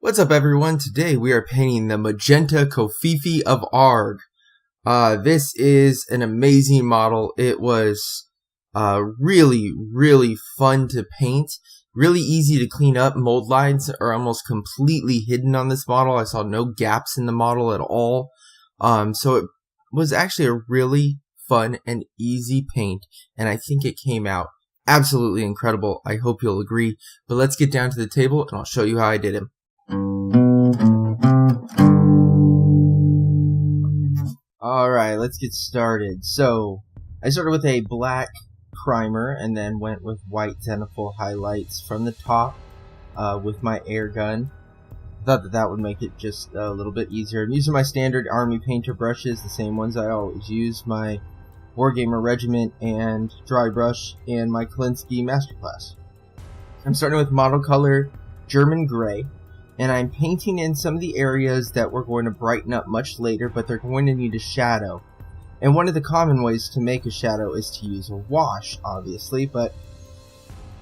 What's up, everyone? Today we are painting the Magenta Covfefe of Aargh. This is an amazing model. It was really fun to paint. Really easy to clean up. Mold lines are almost completely hidden on this model. I saw no gaps in the model at all. So it was actually a really fun and easy paint, and I think it came out absolutely incredible. I hope you'll agree. But let's get down to the table and I'll show you how I did him. Alright, let's get started. So, I started with a black primer and then went with white zenithal highlights from the top with my air gun. Thought that would make it just a little bit easier. I'm using my standard army painter brushes, the same ones I always use, my Wargamer Regiment and dry brush, and my Kalinsky Masterclass. I'm starting with Model Color German Grey, and I'm painting in some of the areas that we're going to brighten up much later, but they're going to need a shadow. And one of the common ways to make a shadow is to use a wash, obviously, but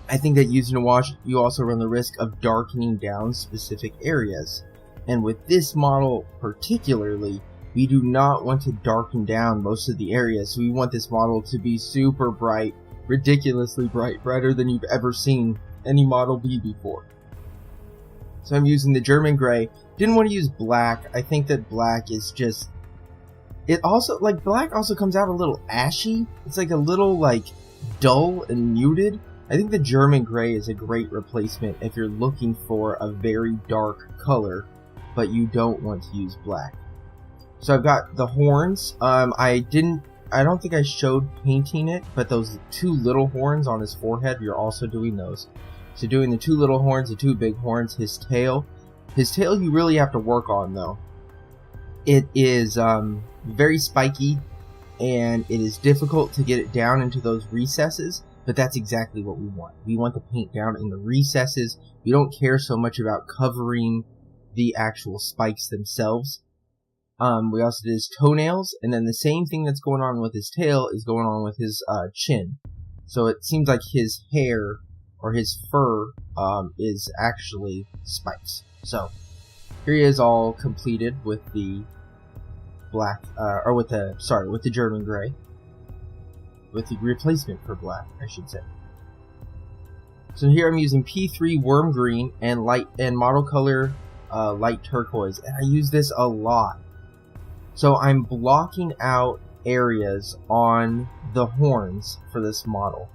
I think that using a wash, you also run the risk of darkening down specific areas. And with this model particularly, we do not want to darken down most of the areas. So we want this model to be super bright, ridiculously bright, brighter than you've ever seen any model be before. So I'm using the German Grey. Didn't want to use black. I think that black is just... black also comes out a little ashy. It's like a little, dull and muted. I think the German Grey is a great replacement if you're looking for a very dark color, but you don't want to use black. So I've got the horns. I don't think I showed painting it, but those two little horns on his forehead, you're also doing those. So doing the two little horns, the two big horns, his tail you really have to work on though. It is very spiky, and it is difficult to get it down into those recesses, but that's exactly what we want. We want the paint down in the recesses. We don't care so much about covering the actual spikes themselves. We also did his toenails, and then the same thing that's going on with his tail is going on with his chin. So it seems like his hair or his fur is actually spikes. So here he is, all completed with the black, with the German Grey, with the replacement for black, I should say. So here I'm using P3 Wurm Green and Model Color Light Turquoise, and I use this a lot. So I'm blocking out areas on the horns for this model.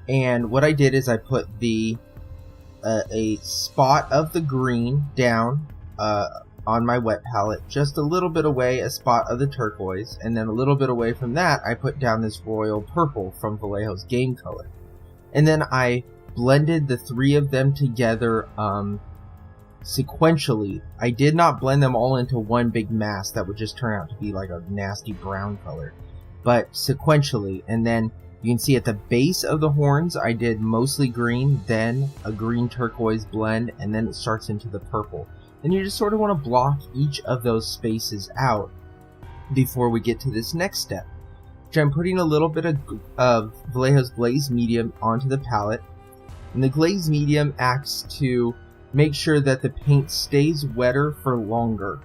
And what I did is I put a spot of the green down on my wet palette, just a little bit away, a spot of the turquoise, and then a little bit away from that I put down this Royal Purple from Vallejo's Game Color. And then I blended the three of them together sequentially. I did not blend them all into one big mass. That would just turn out to be like a nasty brown color. But sequentially, and then you can see at the base of the horns, I did mostly green, then a green turquoise blend, and then it starts into the purple. And you just sort of want to block each of those spaces out before we get to this next step, which I'm putting a little bit of Vallejo's Glaze Medium onto the palette. And the Glaze Medium acts to make sure that the paint stays wetter for longer.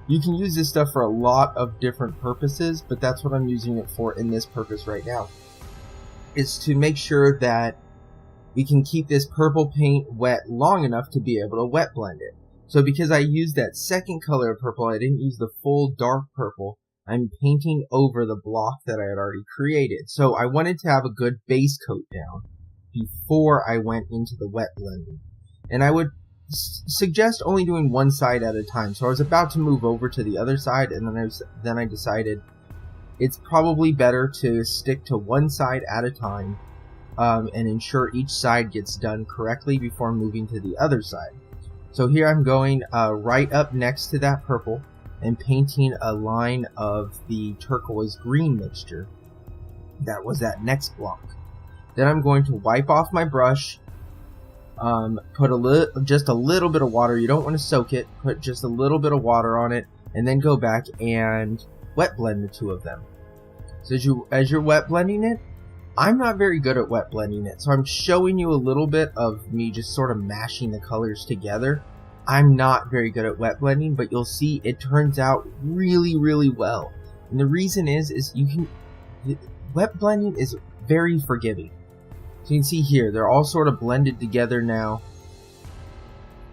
You can use this stuff for a lot of different purposes, but that's what I'm using it for in this purpose right now. Is to make sure that we can keep this purple paint wet long enough to be able to wet blend it. So because I used that second color of purple, I didn't use the full dark purple, I'm painting over the block that I had already created. So I wanted to have a good base coat down before I went into the wet blending. And I would suggest only doing one side at a time. So I was about to move over to the other side, and then I decided it's probably better to stick to one side at a time and ensure each side gets done correctly before moving to the other side. So here I'm going right up next to that purple and painting a line of the turquoise green mixture. That was that next block. Then I'm going to wipe off my brush, put just a little bit of water. You don't want to soak it. Put just a little bit of water on it, and then go back and wet blend the two of them. So as you're wet blending it, I'm not very good at wet blending it, so I'm showing you a little bit of me just sort of mashing the colors together. I'm not very good at wet blending, but you'll see it turns out really, really well. And the reason is wet blending is very forgiving. So you can see here, they're all sort of blended together now.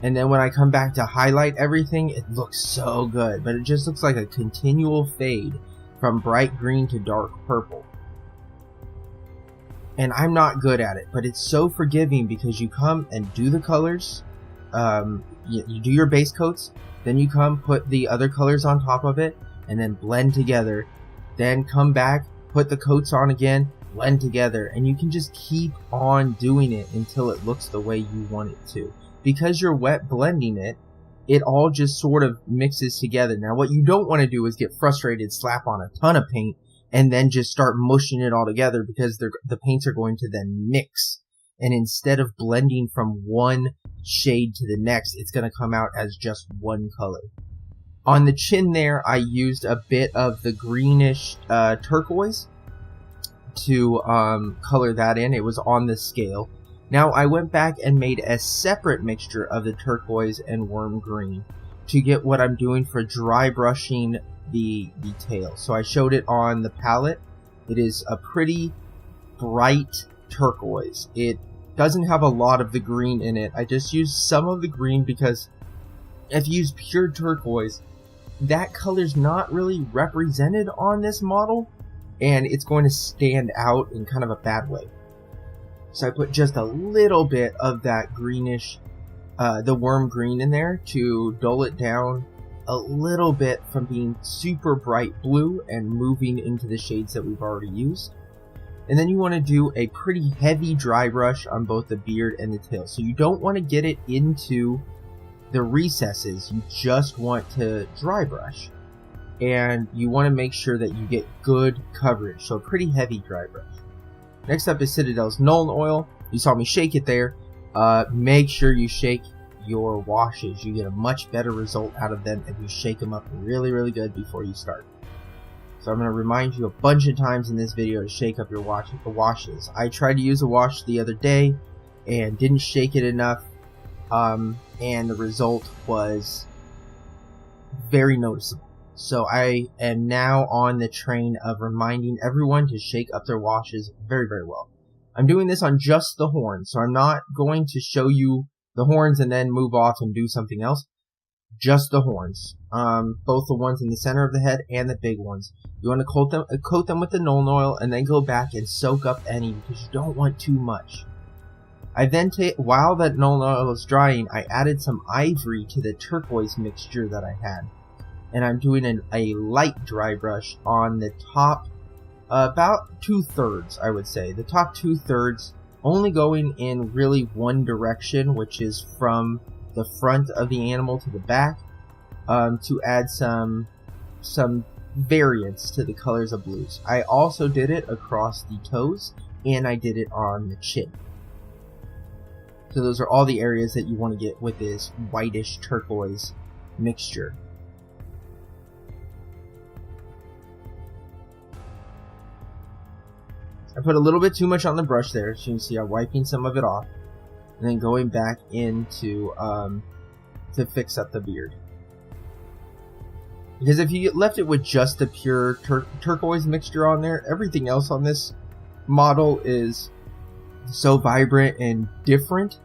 And then when I come back to highlight everything, it looks so good, but it just looks like a continual fade from bright green to dark purple. And I'm not good at it, but it's so forgiving because you come and do the colors, you do your base coats, then you come put the other colors on top of it, and then blend together, then come back, put the coats on again, blend together, and you can just keep on doing it until it looks the way you want it to. Because you're wet blending it, it all just sort of mixes together. Now what you don't want to do is get frustrated, slap on a ton of paint, and then just start mushing it all together, because the paints are going to then mix. And instead of blending from one shade to the next, it's going to come out as just one color. On the chin there, I used a bit of the greenish turquoise to color that in. It was on the scale. Now I went back and made a separate mixture of the turquoise and Wurm Green to get what I'm doing for dry brushing the tail. So I showed it on the palette. It is a pretty bright turquoise. It doesn't have a lot of the green in it. I just used some of the green because if you use pure turquoise, that color's not really represented on this model, and it's going to stand out in kind of a bad way. So I put just a little bit of that greenish, the Wurm Green in there to dull it down a little bit from being super bright blue and moving into the shades that we've already used. And then you want to do a pretty heavy dry brush on both the beard and the tail. So you don't want to get it into the recesses, you just want to dry brush. And you want to make sure that you get good coverage, so a pretty heavy dry brush. Next up is Citadel's Nuln Oil. You saw me shake it there. Make sure you shake your washes. You get a much better result out of them if you shake them up really, really good before you start. So I'm going to remind you a bunch of times in this video to shake up your washes. I tried to use a wash the other day and didn't shake it enough, and the result was very noticeable. So I am now on the train of reminding everyone to shake up their washes very, very well. I'm doing this on just the horns, so I'm not going to show you the horns and then move off and do something else. Just the horns. Both the ones in the center of the head and the big ones. You want to coat them with the Nuln Oil and then go back and soak up any, because you don't want too much. I then while that Nuln Oil is drying, I added some ivory to the turquoise mixture that I had. And I'm doing a light dry brush on the top, about 2/3, I would say. The top 2/3 only going in really one direction, which is from the front of the animal to the back, to add some variance to the colors of blues. I also did it across the toes, and I did it on the chin. So those are all the areas that you want to get with this whitish turquoise mixture. I put a little bit too much on the brush there, so you can see I'm wiping some of it off, and then going back into to fix up the beard. Because if you left it with just the pure turquoise mixture on there, everything else on this model is so vibrant and different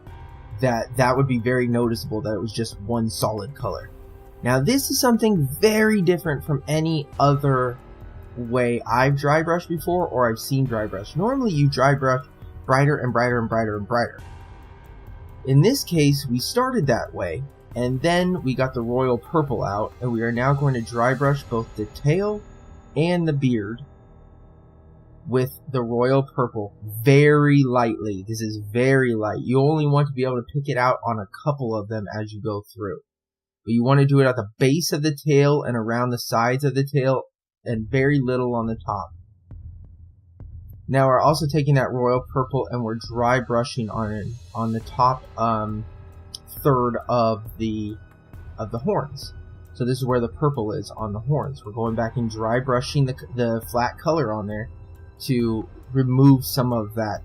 that would be very noticeable that it was just one solid color. Now this is something very different from any other way I've dry brushed before or I've seen dry brush. Normally you dry brush brighter and brighter and brighter and brighter. In this case we started that way, and then we got the Royal Purple out, and we are now going to dry brush both the tail and the beard with the Royal Purple very lightly. This is very light. You only want to be able to pick it out on a couple of them as you go through. But you want to do it at the base of the tail and around the sides of the tail, and very little on the top. Now we're also taking that Royal Purple and we're dry brushing on the top third of the horns. So this is where the purple is on the horns. We're going back and dry brushing the flat color on there to remove some of that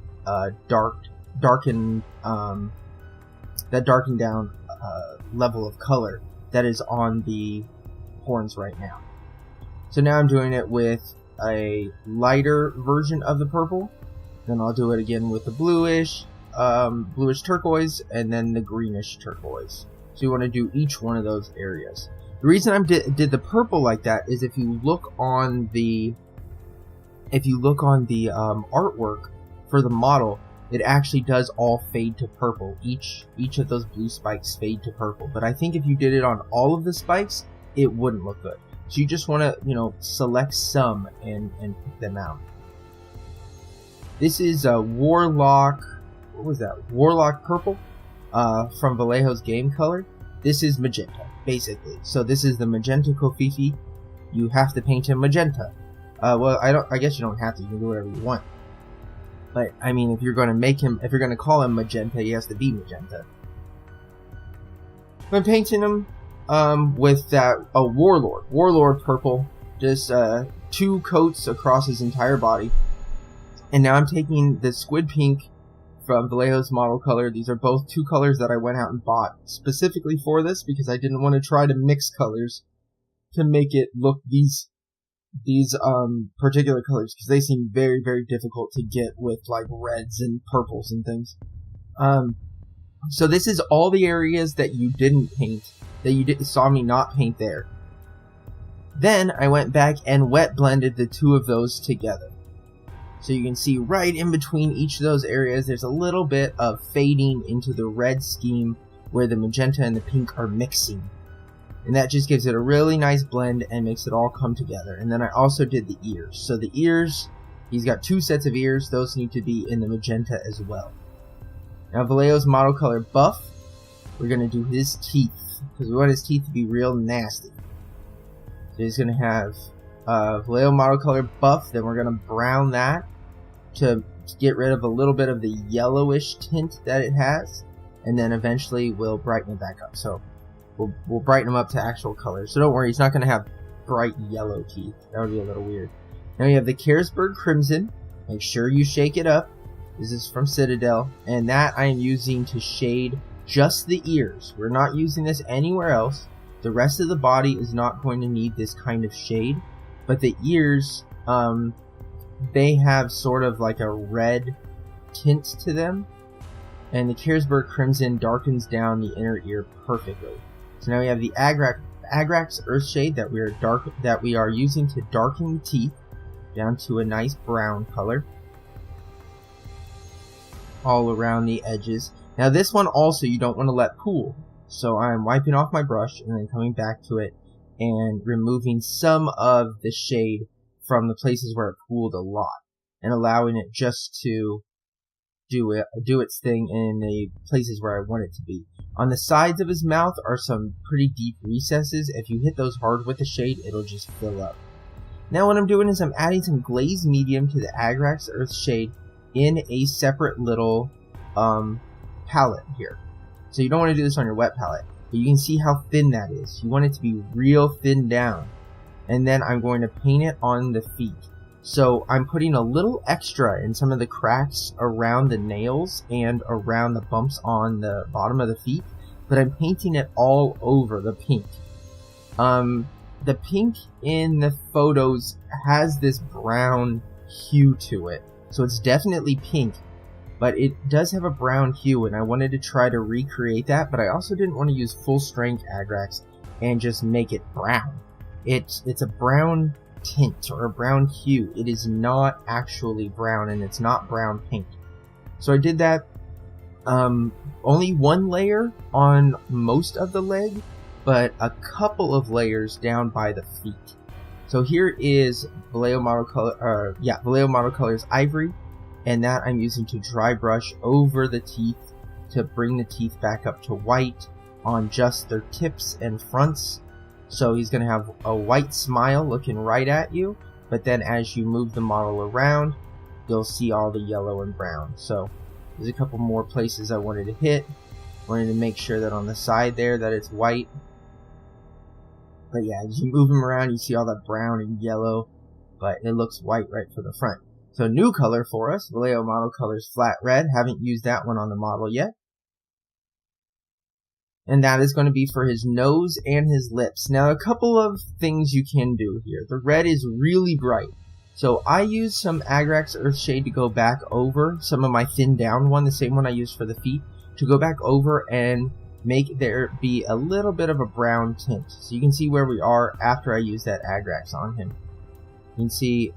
darkened down level of color that is on the horns right now. So now I'm doing it with a lighter version of the purple. Then I'll do it again with the bluish turquoise, and then the greenish turquoise. So you want to do each one of those areas. The reason I did the purple like that is if you look on the artwork for the model, it actually does all fade to purple. Each of those blue spikes fade to purple. But I think if you did it on all of the spikes, it wouldn't look good. So you just want to, select some and pick them out. This is a Warlock Purple from Vallejo's Game Color. This is magenta, basically. So this is the Magenta Covfefe. You have to paint him magenta. Well, I guess you don't have to. You can do whatever you want. But I mean, if you're going to call him magenta, he has to be magenta. I'm painting him with a Warlord Purple, just 2 coats across his entire body. And now I'm taking the Squid Pink from Vallejo's Model Color. These are both 2 colors that I went out and bought specifically for this because I didn't want to try to mix colors to make it look these particular colors, because they seem very, very difficult to get with like reds and purples and things. So this is all the areas that you didn't paint, that you saw me not paint there. Then I went back and wet blended the 2 of those together. So you can see right in between each of those areas, there's a little bit of fading into the red scheme where the magenta and the pink are mixing. And that just gives it a really nice blend and makes it all come together. And then I also did the ears. So the ears, he's got 2 sets of ears. Those need to be in the magenta as well. Now Vallejo's Model Color Buff, we're going to do his teeth, because we want his teeth to be real nasty. So he's going to have Vallejo Model Color Buff, then we're going to brown that to get rid of a little bit of the yellowish tint that it has. And then eventually we'll brighten it back up. So we'll brighten him up to actual color. So don't worry, he's not going to have bright yellow teeth. That would be a little weird. Now you have the Carrosburg Crimson. Make sure you shake it up. This is from Citadel. And that I am using to shade just the ears. We're not using this anywhere else. The rest of the body is not going to need this kind of shade. But the ears, they have sort of like a red tint to them. And the Carrosburg Crimson darkens down the inner ear perfectly. So now we have the Agrax Earthshade that we are using to darken the teeth down to a nice brown color all around the edges. Now this one also you don't want to let pool. So I'm wiping off my brush and then coming back to it and removing some of the shade from the places where it pooled a lot and allowing it just to do its thing in the places where I want it to be. On the sides of his mouth are some pretty deep recesses. If you hit those hard with the shade, it'll just fill up. Now what I'm doing is I'm adding some glazed medium to the Agrax Earthshade in a separate little palette here. So you don't want to do this on your wet palette, but you can see how thin that is. You want it to be real thin down. And then I'm going to paint it on the feet. So I'm putting a little extra in some of the cracks around the nails and around the bumps on the bottom of the feet, but I'm painting it all over the pink. The pink in the photos has this brown hue to it, so it's definitely pink, but it does have a brown hue, and I wanted to try to recreate that, but I also didn't want to use full strength Agrax and just make it brown. It's a brown tint or a brown hue. It is not actually brown, and it's not brown pink. So I did that only 1 layer on most of the leg, but a couple of layers down by the feet. So here is Vallejo Model Color's Ivory, and that I'm using to dry brush over the teeth to bring the teeth back up to white on just their tips and fronts. So he's going to have a white smile looking right at you, but then as you move the model around, you'll see all the yellow and brown. So there's a couple more places I wanted to hit. Wanted to make sure that on the side there that it's white. But yeah, as you move him around, you see all that brown and yellow, but it looks white right for the front. So new color for us, Vallejo Model Color's Flat Red. Haven't used that one on the model yet. And that is going to be for his nose and his lips. Now, a couple of things you can do here. The red is really bright. So I used some Agrax Earthshade to go back over some of my thinned down one, the same one I used for the feet, to go back over and make there be a little bit of a brown tint. So you can see where we are after I use that Agrax on him. You can see,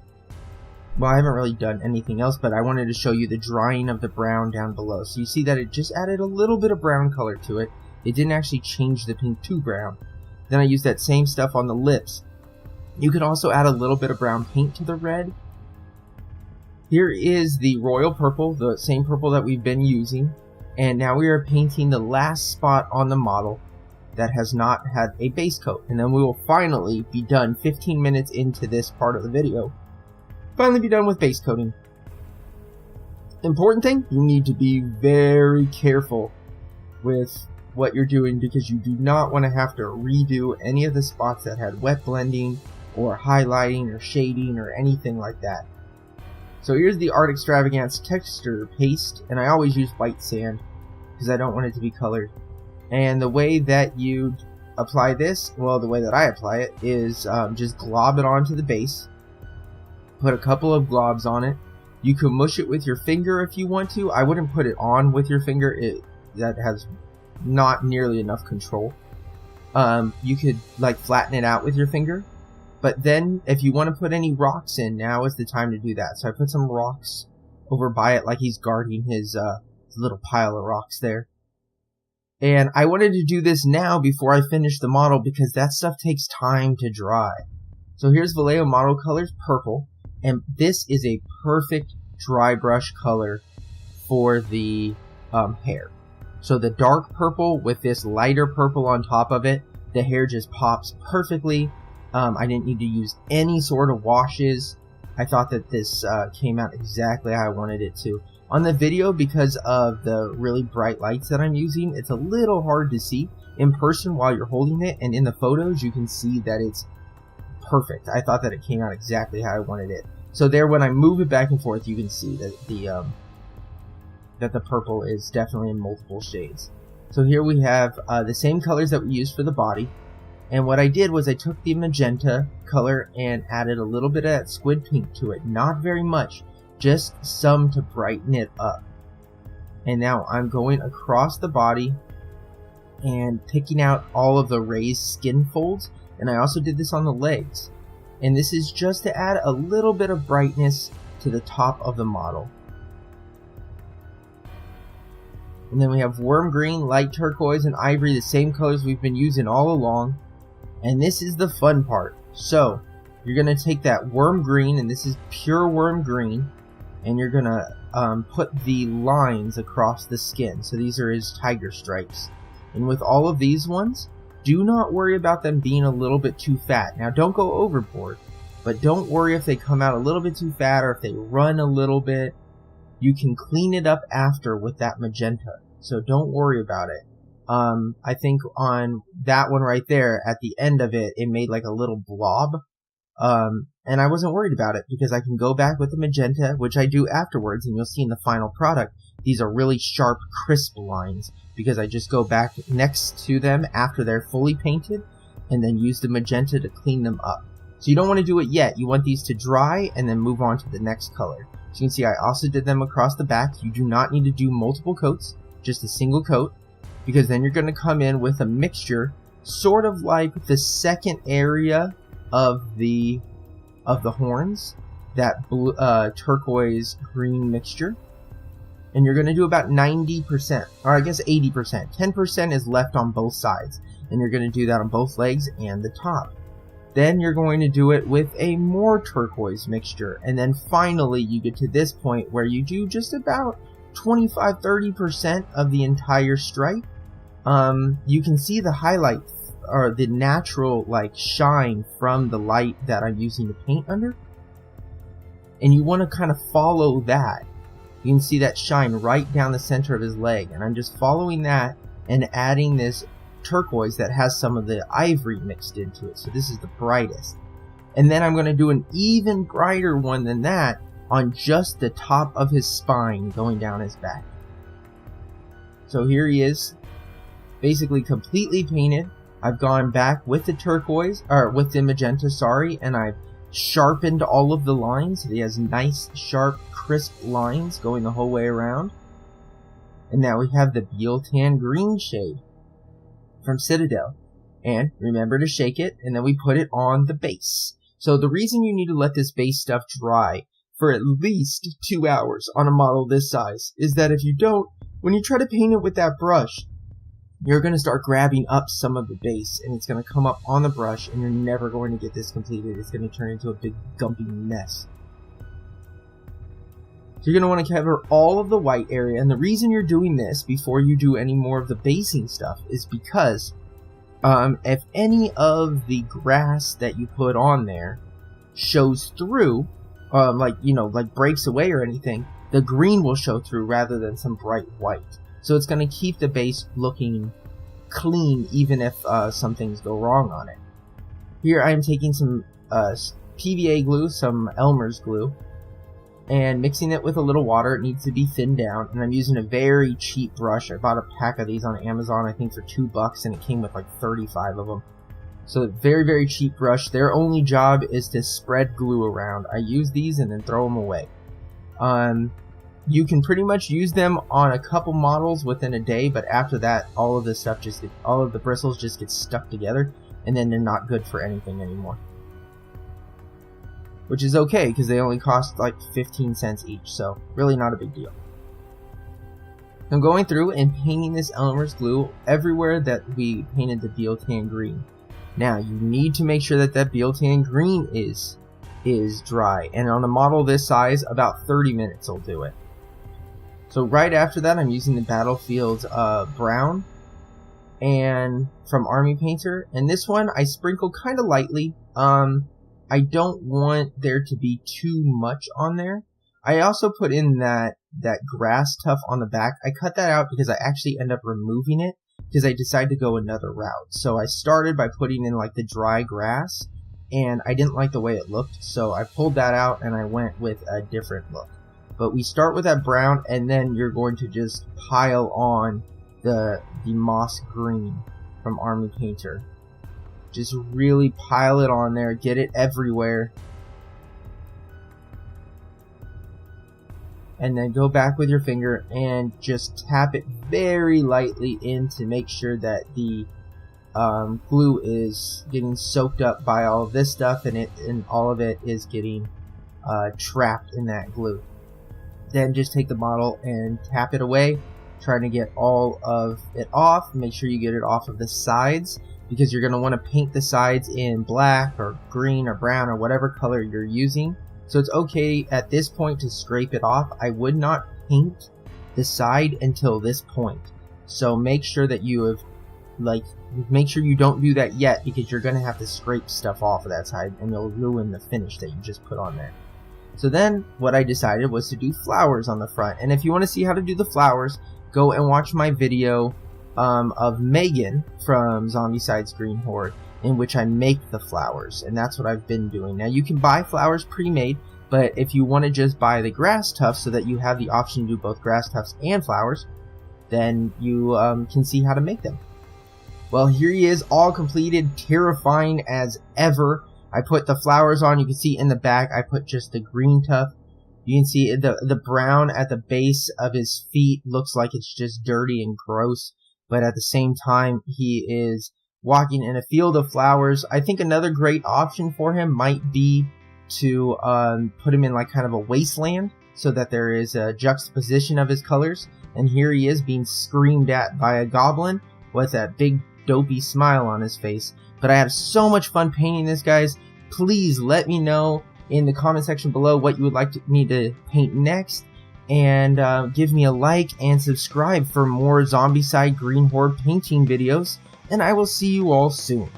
well, I haven't really done anything else, but I wanted to show you the drying of the brown down below. So you see that it just added a little bit of brown color to it. It didn't actually change the pink to brown. Then I used that same stuff on the lips. You can also add a little bit of brown paint to the red. Here is the Royal Purple, the same purple that we've been using. And now we are painting the last spot on the model that has not had a base coat. And then we will finally be done 15 minutes into this part of the video. Finally be done with base coating. Important thing, you need to be very careful with what you're doing, because you do not want to have to redo any of the spots that had wet blending or highlighting or shading or anything like that. So here's the Art Extravagance texture paste, and I always use white sand because I don't want it to be colored. And the way that you apply this, well, the way that I apply it is just glob it onto the base, put a couple of globs on it. You can mush it with your finger if you want to. I wouldn't put it on with your finger. That has not nearly enough control. You could like flatten it out with your finger, but then if you want to put any rocks in, now is the time to do that. So I put some rocks over by it like he's guarding his little pile of rocks there. And I wanted to do this now before I finish the model because that stuff takes time to dry. So here's Vallejo Model Color's Purple, and this is a perfect dry brush color for the hair. So the dark purple with this lighter purple on top of it, the hair just pops perfectly. I didn't need to use any sort of washes. I thought that this came out exactly how I wanted it to. On the video, because of the really bright lights that I'm using, it's a little hard to see. In person while you're holding it, and in the photos you can see that it's perfect. I thought that it came out exactly how I wanted it. So there, when I move it back and forth, you can see that the purple is definitely in multiple shades. So here we have the same colors that we used for the body, and what I did was I took the magenta color and added a little bit of that squid pink to it. Not very much, just some to brighten it up. And now I'm going across the body and picking out all of the raised skin folds, and I also did this on the legs. And this is just to add a little bit of brightness to the top of the model. And then we have Wurm Green, Light Turquoise, and Ivory, the same colors we've been using all along. And this is the fun part. So, you're going to take that Wurm Green, and this is pure Wurm Green, and you're going to put the lines across the skin. So these are his tiger stripes. And with all of these ones, do not worry about them being a little bit too fat. Now, don't go overboard, but don't worry if they come out a little bit too fat or if they run a little bit. You can clean it up after with that magenta, so don't worry about it. I think on that one right there, at the end of it, it made like a little blob, and I wasn't worried about it because I can go back with the magenta, which I do afterwards, and you'll see in the final product, these are really sharp, crisp lines, because I just go back next to them after they're fully painted, and then use the magenta to clean them up. So you don't want to do it yet, you want these to dry, and then move on to the next color. So you can see I also did them across the back. You do not need to do multiple coats, just a single coat, because then you're going to come in with a mixture, sort of like the second area of the horns, that blue, turquoise green mixture, and you're going to do about 90%, or I guess 80%. 10% is left on both sides, and you're going to do that on both legs and the top. Then you're going to do it with a more turquoise mixture. And then finally you get to this point where you do just about 25-30% of the entire stripe. You can see the highlight or the natural like shine from the light that I'm using to paint under. And you want to kind of follow that. You can see that shine right down the center of his leg. And I'm just following that and adding this turquoise that has some of the ivory mixed into it. So this is the brightest. And then I'm going to do an even brighter one than that on just the top of his spine going down his back. So here he is, basically completely painted. I've gone back with the turquoise, or with the magenta, sorry, and I've sharpened all of the lines. He has nice, sharp, crisp lines going the whole way around. And now we have the Beal Tan Green shade from Citadel. And remember to shake it, and then we put it on the base. So the reason you need to let this base stuff dry for at least 2 hours on a model this size is that if you don't, when you try to paint it with that brush, you're going to start grabbing up some of the base, and it's going to come up on the brush, and you're never going to get this completed. It's going to turn into a big gumpy mess. So you're going to want to cover all of the white area, and the reason you're doing this before you do any more of the basing stuff is because if any of the grass that you put on there shows through, like breaks away or anything, the green will show through rather than some bright white. So it's going to keep the base looking clean even if some things go wrong on it. Here I am taking some PVA glue, some Elmer's glue, and mixing it with a little water. It needs to be thinned down, and I'm using a very cheap brush. I bought a pack of these on Amazon, I think for $2, and it came with like 35 of them. So very, very cheap brush. Their only job is to spread glue around. I use these and then throw them away. You can pretty much use them on a couple models within a day, but after that, all of the bristles just get stuck together, and then they're not good for anything anymore. Which is okay, because they only cost like 15 cents each, so really not a big deal. I'm going through and painting this Elmer's glue everywhere that we painted the Beal Tan Green. Now, you need to make sure that that Beal Tan Green is dry, and on a model this size, about 30 minutes will do it. So right after that, I'm using the Battlefield Brown and from Army Painter, and this one I sprinkle kind of lightly. I don't want there to be too much on there. I also put in that grass tuff on the back. I cut that out because I actually end up removing it because I decided to go another route. So I started by putting in like the dry grass, and I didn't like the way it looked, so I pulled that out and I went with a different look. But we start with that brown, and then you're going to just pile on the moss green from Army Painter. Just really pile it on there, get it everywhere. And then go back with your finger and just tap it very lightly in to make sure that the glue is getting soaked up by all of this stuff, and all of it is getting trapped in that glue. Then just take the bottle and tap it away, trying to get all of it off. Make sure you get it off of the sides, because you're going to want to paint the sides in black or green or brown or whatever color you're using. So it's okay at this point to scrape it off. I would not paint the side until this point. So make sure that you have, make sure you don't do that yet, because you're going to have to scrape stuff off of that side and you'll ruin the finish that you just put on there. So then what I decided was to do flowers on the front. And if you want to see how to do the flowers, go and watch my video of Megan from Zombicide's Green Horde, in which I make the flowers, and that's what I've been doing. Now you can buy flowers pre-made, but if you want to just buy the grass tufts so that you have the option to do both grass tufts and flowers, then you can see how to make them. Well, here he is, all completed, terrifying as ever. I put the flowers on. You can see in the back I put just the green tuft. You can see the brown at the base of his feet looks like it's just dirty and gross, but at the same time he is walking in a field of flowers. I think another great option for him might be to put him in like kind of a wasteland, so that there is a juxtaposition of his colors. And here he is being screamed at by a goblin with that big dopey smile on his face. But I have so much fun painting this, guys. Please let me know in the comment section below what you would like me to paint next, and give me a like and subscribe for more Zombicide Green Horde painting videos, and I will see you all soon.